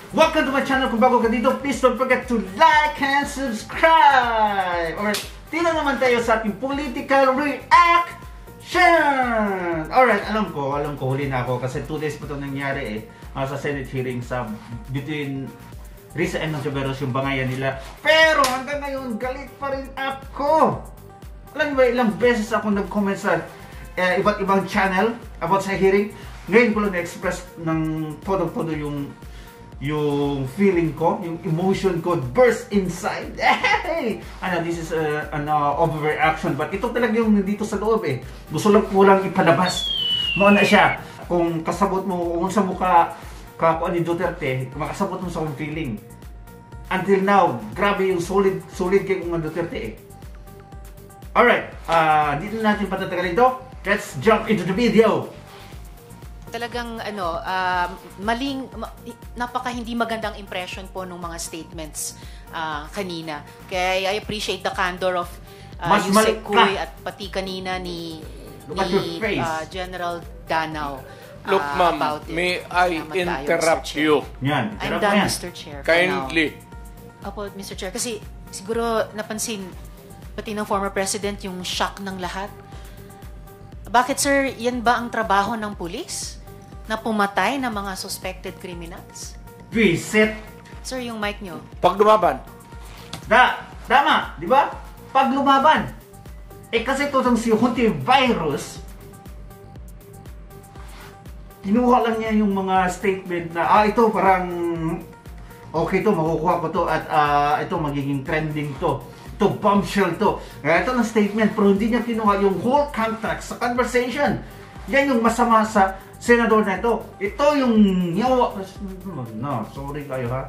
Welcome to my channel. Kung bago ka dito, please don't forget to like and subscribe. Alright, tingnan naman tayo sa ating political reaction. Alright, alam ko, huli na ako kasi 2 days pa ito nangyari sa Senate hearing sa between Risa and Manchaveros, yung bangayan nila. Pero hanggang ngayon, galit pa rin ako. Alam mo ba, ilang beses ako nag-comment sa iba't ibang channel about sa hearing. Ngayon ko lang na-express ng todo-todo yung feeling ko, yung emotion ko burst inside. Hey! Ano, this is an overreaction, but ito talaga yung nandito sa loob Gusto lang ko lang ipalabas. Mauna siya. Kung kasabot mo, kung sa mukha kakuan ni Duterte, makasabot mo sa akong feeling. Until now, grabe yung solid kay kung Duterte Alright, dito natin patatagalin ito. Let's jump into the video. Talagang napaka hindi magandang impression po ng mga statements kanina. Kaya I appreciate the candor of Yusek Kuy at pati kanina ni General Danao. Look, ma'am, may I interrupt you? Yan, I'm done, Mr. Chair. Kindly. Opo, Mr. Chair. Kasi siguro napansin pati ng former president yung shock ng lahat. Bakit, sir, yan ba ang trabaho ng pulis? Na pumatay ng mga suspected criminals? Visit! Sir, yung mic nyo. Pag lumaban. Tama, di ba? Pag lumaban. Kasi itong si Hontivirus, kinuha lang niya yung mga statement na, ito parang, okay to, makukuha ko to, at ito magiging trending to. Ito, bombshell to. Ito ng statement, pero hindi niya kinuha yung whole context sa conversation. Yan yung masama sa senador na ito. Ito yung yawa. No, sorry kayo ha.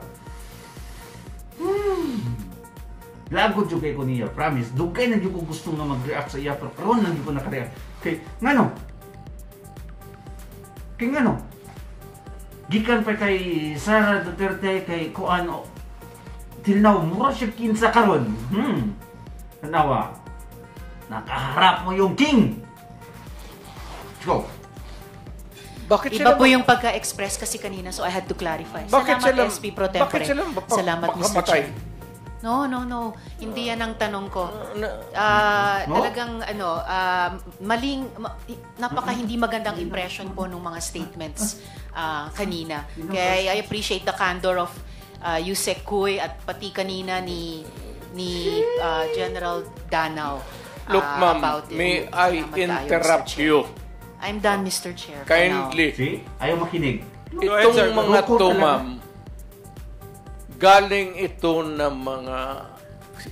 Lagod yung kay ko niya, promise. Dugay na yung ko gusto nga mag-react sa iya, pero karoon lang yung ko nakareact. Kay, ngano? Gikan pa kay Sara Duterte, kay Kuano, till now, mura siya kinsa karon. Tanawa, nakaharap mo yung king. Let's go. Bakit Iba po yung pagka-express kasi kanina, so I had to clarify. Salamat, SP Pro Tempore. Salamat, Mr. Chair. No. Hindi yan ang tanong ko. Talagang napaka hindi magandang impression po ng mga statements kanina. Kaya I appreciate the candor of Yusek Kuy at pati kanina ni General Danao. Look, ma'am, may I interrupt you? I'm done, Mr. Chair. Kindly. See? Ayaw makinig. Itong mga to, ma'am, galing ito ng mga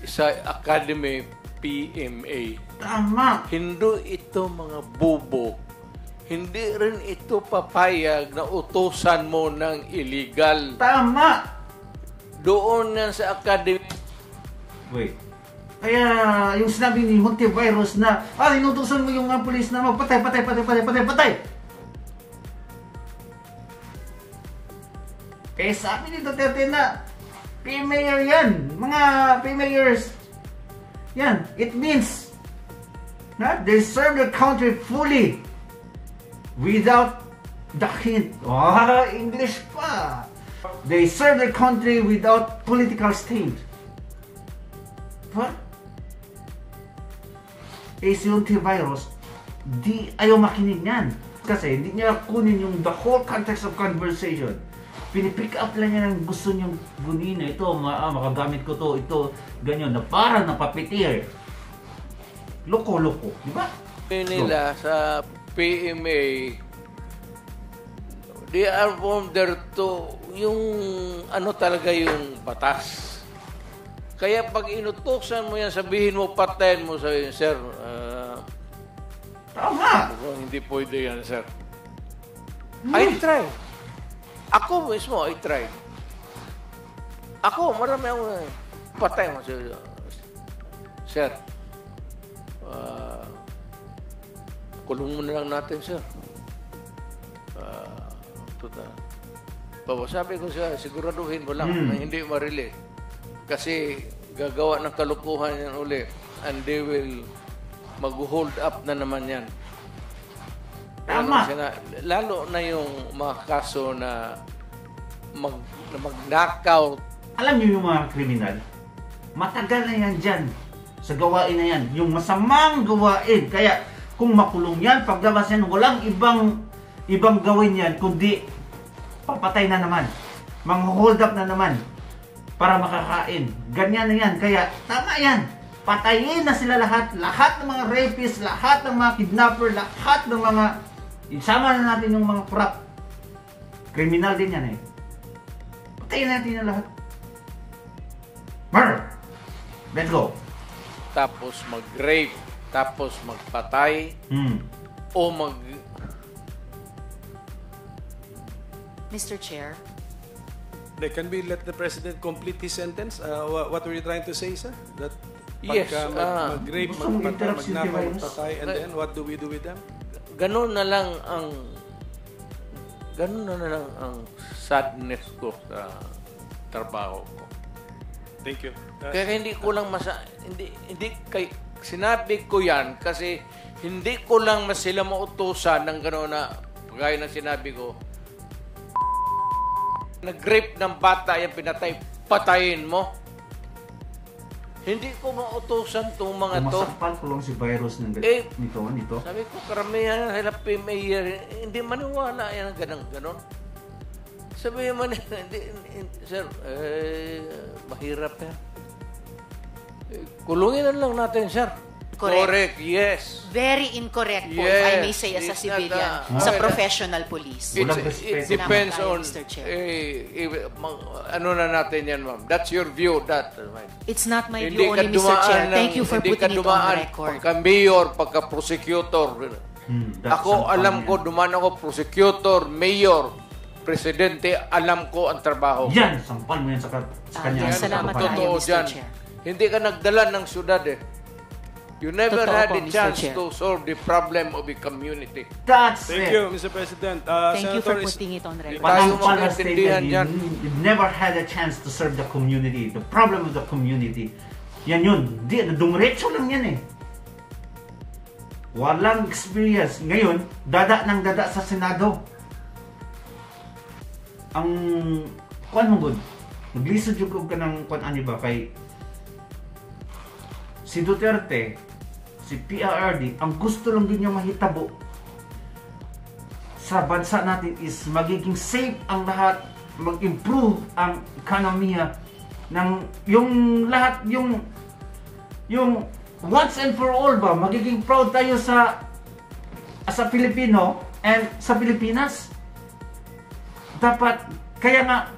sa Academy PMA. Tama. Hindi ito mga bubo. Hindi rin ito papayag na utusan mo ng illegal. Tama. Doon yan sa Academy. Wait. Kaya yung sinabi ni Hontivirus na inutusan mo yung mga pulis na magpatay. Kaya sabi ni Duterte na P-Mayor yan. Mga P-Mayors. Yan. It means na they serve the country fully without the hint. English pa. They serve the country without political stain. What? Si Hontivirus, di ayaw makinig niyan. Kasi hindi niya kunin yung the whole context of conversation. Pinipick up lang niya ng gusto niyang gunin na ito, makagamit ko to, ito, ganyan, na parang napapitir. Loko-loko, di ba? Nila sa PMA, they are from there to yung ano talaga yung batas. Kaya pag inutuksan mo yan, sabihin mo, patayin mo, sabihin, sir, tama! Hindi pwede yan, sir. I try. Ako mismo, I try. Ako, marami ako, patayin mo, sir, kulong mo na lang natin, sir. Sabi ko siya, siguraduhin mo lang na hindi marili. Kasi gagawa ng kalukuhan yan uli and they will mag-hold up na naman yan. Tama. Lalo na yung mga kaso na mag-knockout. Alam niyo yung mga kriminal, matagal na yan dyan sa gawain na yan. Yung masamang gawain. Kaya kung makulong yan, paglabas yan, walang ibang gawin yan, kundi papatay na naman. Mang-hold up na naman para makakain. Ganyan na yan. Kaya tama yan. Patayin na sila lahat. Lahat ng mga rapists, lahat ng mga kidnapper, lahat ng mga... Isama na natin yung mga corrupt. Kriminal din yan eh. Patayin natin yan lahat. Murder! Let's go! Tapos mag-rape, tapos magpatay, o Mr. Chair, Can we let the President complete his sentence? What were you trying to say, sir? That Yes, pagka mag-rape, gusto mong magpatay, interrupt si magnakaw, Divine? magpatay, and then what do we do with them? ganun na lang ang sadness ko sa trabaho ko. Thank you. Kaya hindi ko lang sinabi ko yan kasi hindi ko lang sila mautusan ng gano'n na gaya ng sinabi ko, nag-rape ng bata yung pinatay, patayin mo. Hindi ko mautusan itong mga to. Masakpan ko lang si virus ng nito. Sabi ko, karamihan sila mayor, hindi maniwala yan ang ganon. Sabi mo, sir, mahirap yan. Kulungin na lang natin, sir. Correct, yes. very incorrect po, if Yes, I may say, as a it's civilian, not sa professional police. Walang It respeto. depends Salamat on, tayo, Mr. Chair. ano na natin yan, ma'am. That's your view, that. It's not my Hindi view ka only, Mr. Chair. dumaan Thank you for hindi ka putting it on dumaan the record. pagka-mayor, pagka-prosecutor. Ako, alam ko, dumaan ako, prosecutor, mayor, presidente, alam ko ang trabaho. Yan! Sampal mo yan sa kanya. Yes, salamat Sa tayo, Totoo Mr. dyan. Chair. Hindi ka nagdala ng syudad eh. You never Totoo had po, a Mr. chance Chair. to solve the problem of a community. That's Thank it! you, Mr. President. Thank you for Senator, putting it on record. Tayo Panampal na magkaintindihan statement, dyan. you've never had a chance to serve the community. The problem of the community. Yan yun. Dumiretso lang yan eh. Walang experience. Ngayon, dada ng dada sa Senado. Ang kuan mo gud. Naglisod jud ka ng kuan ani ba kay si Duterte, si PRRD, ang gusto lang din niya mahitabo sa bansa natin is magiging safe ang lahat, mag-improve ang ekonomiya ng yung lahat yung once and for all ba, magiging proud tayo sa Pilipino and sa Pilipinas. Dapat, kaya nga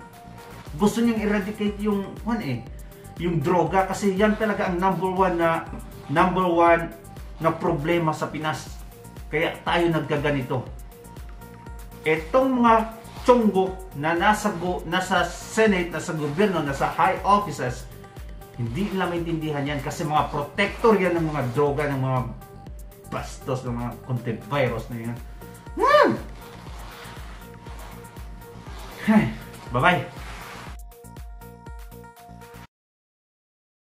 gusto niyang eradicate yung yung droga kasi yan talaga ang number one na problema sa Pinas. Kaya tayo nagkaganito. Etong mga tsonggo na nasa Senate, nasa gobyerno, nasa high offices, hindi nila maintindihan yan kasi mga protector yan ng mga droga, ng mga bastos, ng mga content virus na yan. Bye-bye.